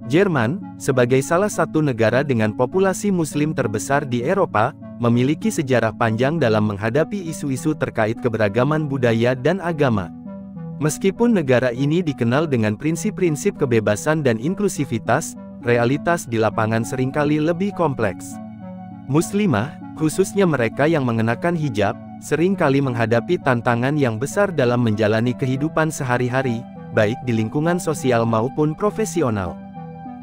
Jerman, sebagai salah satu negara dengan populasi Muslim terbesar di Eropa, memiliki sejarah panjang dalam menghadapi isu-isu terkait keberagaman budaya dan agama. Meskipun negara ini dikenal dengan prinsip-prinsip kebebasan dan inklusivitas, realitas di lapangan seringkali lebih kompleks. Muslimah, khususnya mereka yang mengenakan hijab, seringkali menghadapi tantangan yang besar dalam menjalani kehidupan sehari-hari, baik di lingkungan sosial maupun profesional.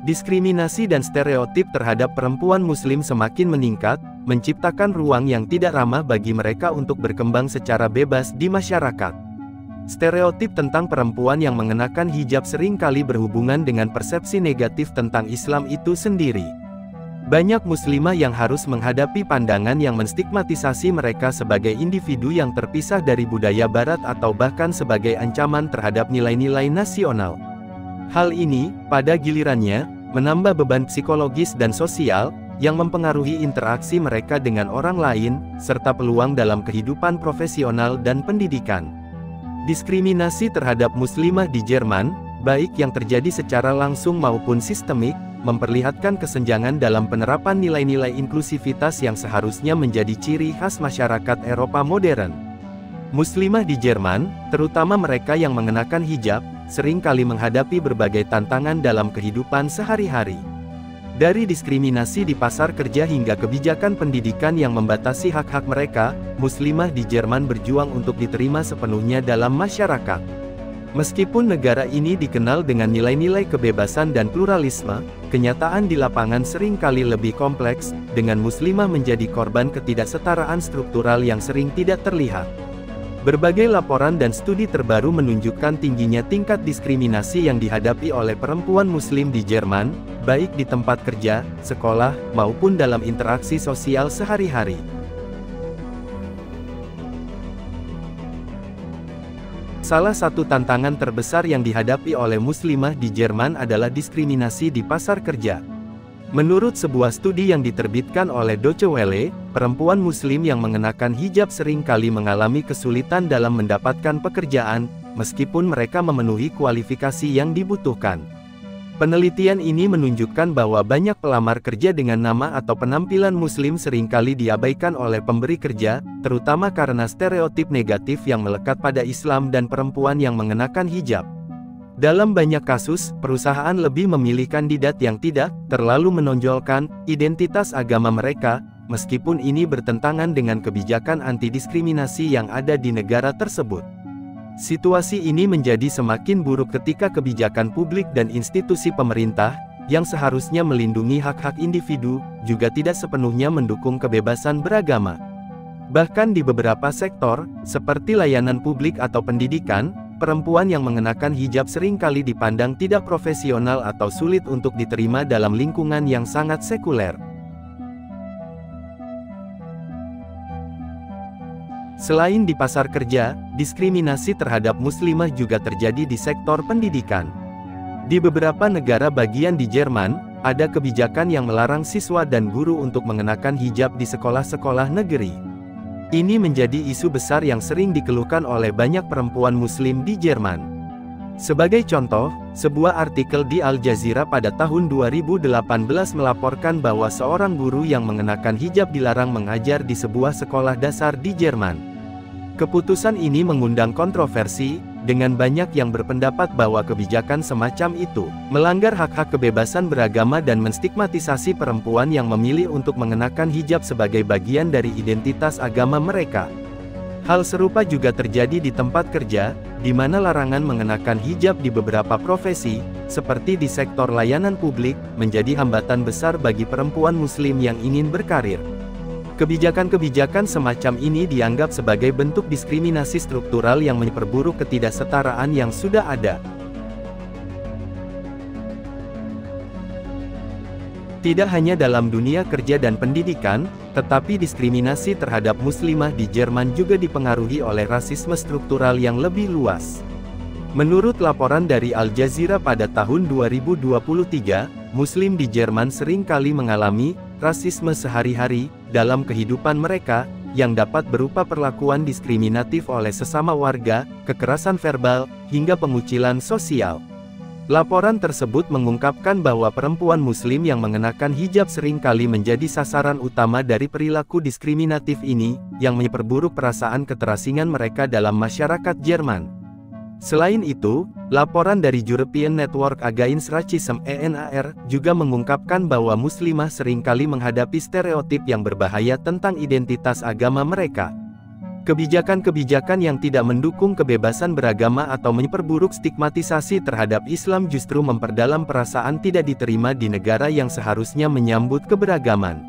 Diskriminasi dan stereotip terhadap perempuan Muslim semakin meningkat, menciptakan ruang yang tidak ramah bagi mereka untuk berkembang secara bebas di masyarakat. Stereotip tentang perempuan yang mengenakan hijab seringkali berhubungan dengan persepsi negatif tentang Islam itu sendiri. Banyak muslimah yang harus menghadapi pandangan yang menstigmatisasi mereka sebagai individu yang terpisah dari budaya barat atau bahkan sebagai ancaman terhadap nilai-nilai nasional. Hal ini, pada gilirannya, menambah beban psikologis dan sosial, yang mempengaruhi interaksi mereka dengan orang lain, serta peluang dalam kehidupan profesional dan pendidikan. Diskriminasi terhadap muslimah di Jerman, baik yang terjadi secara langsung maupun sistemik, memperlihatkan kesenjangan dalam penerapan nilai-nilai inklusivitas yang seharusnya menjadi ciri khas masyarakat Eropa modern. Muslimah di Jerman, terutama mereka yang mengenakan hijab, seringkali menghadapi berbagai tantangan dalam kehidupan sehari-hari. Dari diskriminasi di pasar kerja hingga kebijakan pendidikan yang membatasi hak-hak mereka, muslimah di Jerman berjuang untuk diterima sepenuhnya dalam masyarakat. Meskipun negara ini dikenal dengan nilai-nilai kebebasan dan pluralisme, kenyataan di lapangan seringkali lebih kompleks, dengan muslimah menjadi korban ketidaksetaraan struktural yang sering tidak terlihat. Berbagai laporan dan studi terbaru menunjukkan tingginya tingkat diskriminasi yang dihadapi oleh perempuan Muslim di Jerman, baik di tempat kerja, sekolah, maupun dalam interaksi sosial sehari-hari. Salah satu tantangan terbesar yang dihadapi oleh muslimah di Jerman adalah diskriminasi di pasar kerja. Menurut sebuah studi yang diterbitkan oleh Deutsche Welle, perempuan Muslim yang mengenakan hijab seringkali mengalami kesulitan dalam mendapatkan pekerjaan, meskipun mereka memenuhi kualifikasi yang dibutuhkan. Penelitian ini menunjukkan bahwa banyak pelamar kerja dengan nama atau penampilan Muslim seringkali diabaikan oleh pemberi kerja, terutama karena stereotip negatif yang melekat pada Islam dan perempuan yang mengenakan hijab. Dalam banyak kasus, perusahaan lebih memilih kandidat yang tidak terlalu menonjolkan identitas agama mereka, meskipun ini bertentangan dengan kebijakan anti-diskriminasi yang ada di negara tersebut. Situasi ini menjadi semakin buruk ketika kebijakan publik dan institusi pemerintah, yang seharusnya melindungi hak-hak individu, juga tidak sepenuhnya mendukung kebebasan beragama. Bahkan di beberapa sektor, seperti layanan publik atau pendidikan, perempuan yang mengenakan hijab seringkali dipandang tidak profesional atau sulit untuk diterima dalam lingkungan yang sangat sekuler. Selain di pasar kerja, diskriminasi terhadap muslimah juga terjadi di sektor pendidikan. Di beberapa negara bagian di Jerman, ada kebijakan yang melarang siswa dan guru untuk mengenakan hijab di sekolah-sekolah negeri. Ini menjadi isu besar yang sering dikeluhkan oleh banyak perempuan Muslim di Jerman. Sebagai contoh, sebuah artikel di Al Jazeera pada tahun 2018 melaporkan bahwa seorang guru yang mengenakan hijab dilarang mengajar di sebuah sekolah dasar di Jerman. Keputusan ini mengundang kontroversi, dengan banyak yang berpendapat bahwa kebijakan semacam itu melanggar hak-hak kebebasan beragama dan menstigmatisasi perempuan yang memilih untuk mengenakan hijab sebagai bagian dari identitas agama mereka. Hal serupa juga terjadi di tempat kerja, di mana larangan mengenakan hijab di beberapa profesi, seperti di sektor layanan publik, menjadi hambatan besar bagi perempuan Muslim yang ingin berkarir. Kebijakan-kebijakan semacam ini dianggap sebagai bentuk diskriminasi struktural yang memperburuk ketidaksetaraan yang sudah ada. Tidak hanya dalam dunia kerja dan pendidikan, tetapi diskriminasi terhadap muslimah di Jerman juga dipengaruhi oleh rasisme struktural yang lebih luas. Menurut laporan dari Al Jazeera pada tahun 2023, Muslim di Jerman seringkali mengalami rasisme sehari-hari dalam kehidupan mereka, yang dapat berupa perlakuan diskriminatif oleh sesama warga, kekerasan verbal, hingga pengucilan sosial. Laporan tersebut mengungkapkan bahwa perempuan Muslim yang mengenakan hijab seringkali menjadi sasaran utama dari perilaku diskriminatif ini, yang memperburuk perasaan keterasingan mereka dalam masyarakat Jerman. Selain itu, laporan dari European Network Against Racism (ENAR) juga mengungkapkan bahwa Muslimah seringkali menghadapi stereotip yang berbahaya tentang identitas agama mereka. Kebijakan-kebijakan yang tidak mendukung kebebasan beragama atau memperburuk stigmatisasi terhadap Islam justru memperdalam perasaan tidak diterima di negara yang seharusnya menyambut keberagaman.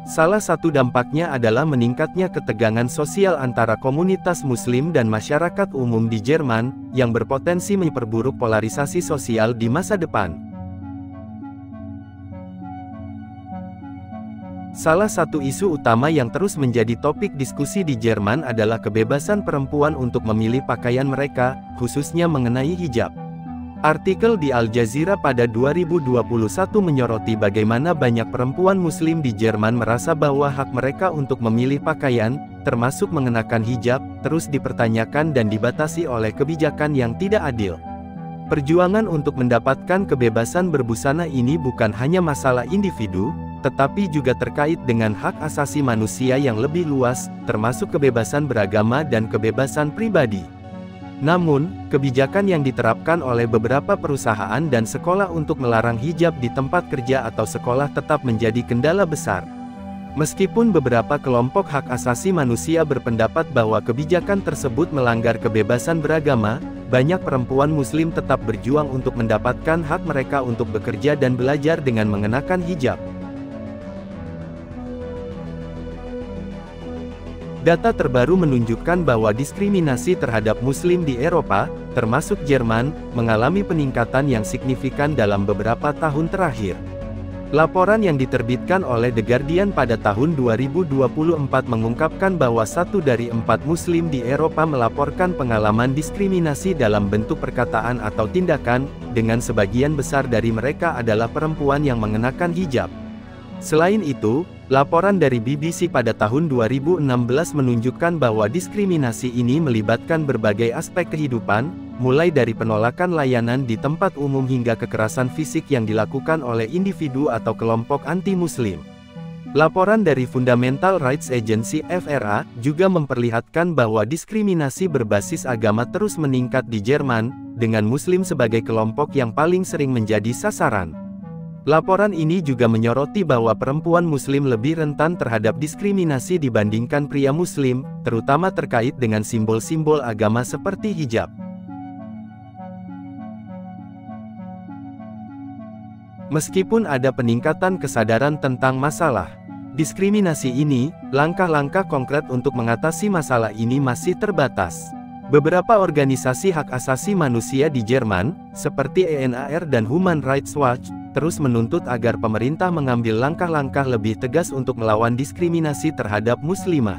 Salah satu dampaknya adalah meningkatnya ketegangan sosial antara komunitas Muslim dan masyarakat umum di Jerman, yang berpotensi memperburuk polarisasi sosial di masa depan. Salah satu isu utama yang terus menjadi topik diskusi di Jerman adalah kebebasan perempuan untuk memilih pakaian mereka, khususnya mengenai hijab. Artikel di Al Jazeera pada 2021 menyoroti bagaimana banyak perempuan Muslim di Jerman merasa bahwa hak mereka untuk memilih pakaian, termasuk mengenakan hijab, terus dipertanyakan dan dibatasi oleh kebijakan yang tidak adil. Perjuangan untuk mendapatkan kebebasan berbusana ini bukan hanya masalah individu, tetapi juga terkait dengan hak asasi manusia yang lebih luas, termasuk kebebasan beragama dan kebebasan pribadi. Namun, kebijakan yang diterapkan oleh beberapa perusahaan dan sekolah untuk melarang hijab di tempat kerja atau sekolah tetap menjadi kendala besar. Meskipun beberapa kelompok hak asasi manusia berpendapat bahwa kebijakan tersebut melanggar kebebasan beragama, banyak perempuan Muslim tetap berjuang untuk mendapatkan hak mereka untuk bekerja dan belajar dengan mengenakan hijab. Data terbaru menunjukkan bahwa diskriminasi terhadap Muslim di Eropa, termasuk Jerman, mengalami peningkatan yang signifikan dalam beberapa tahun terakhir. Laporan yang diterbitkan oleh The Guardian pada tahun 2024 mengungkapkan bahwa 1 dari 4 Muslim di Eropa melaporkan pengalaman diskriminasi dalam bentuk perkataan atau tindakan, dengan sebagian besar dari mereka adalah perempuan yang mengenakan hijab. Selain itu, laporan dari BBC pada tahun 2016 menunjukkan bahwa diskriminasi ini melibatkan berbagai aspek kehidupan, mulai dari penolakan layanan di tempat umum hingga kekerasan fisik yang dilakukan oleh individu atau kelompok anti-Muslim. Laporan dari Fundamental Rights Agency (FRA) juga memperlihatkan bahwa diskriminasi berbasis agama terus meningkat di Jerman, dengan Muslim sebagai kelompok yang paling sering menjadi sasaran. Laporan ini juga menyoroti bahwa perempuan Muslim lebih rentan terhadap diskriminasi dibandingkan pria Muslim, terutama terkait dengan simbol-simbol agama seperti hijab. Meskipun ada peningkatan kesadaran tentang masalah diskriminasi ini, langkah-langkah konkret untuk mengatasi masalah ini masih terbatas. Beberapa organisasi hak asasi manusia di Jerman, seperti ENAR dan Human Rights Watch, terus menuntut agar pemerintah mengambil langkah-langkah lebih tegas untuk melawan diskriminasi terhadap Muslimah.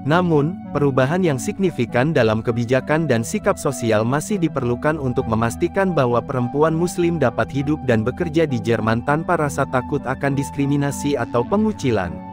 Namun, perubahan yang signifikan dalam kebijakan dan sikap sosial masih diperlukan untuk memastikan bahwa perempuan Muslim dapat hidup dan bekerja di Jerman tanpa rasa takut akan diskriminasi atau pengucilan.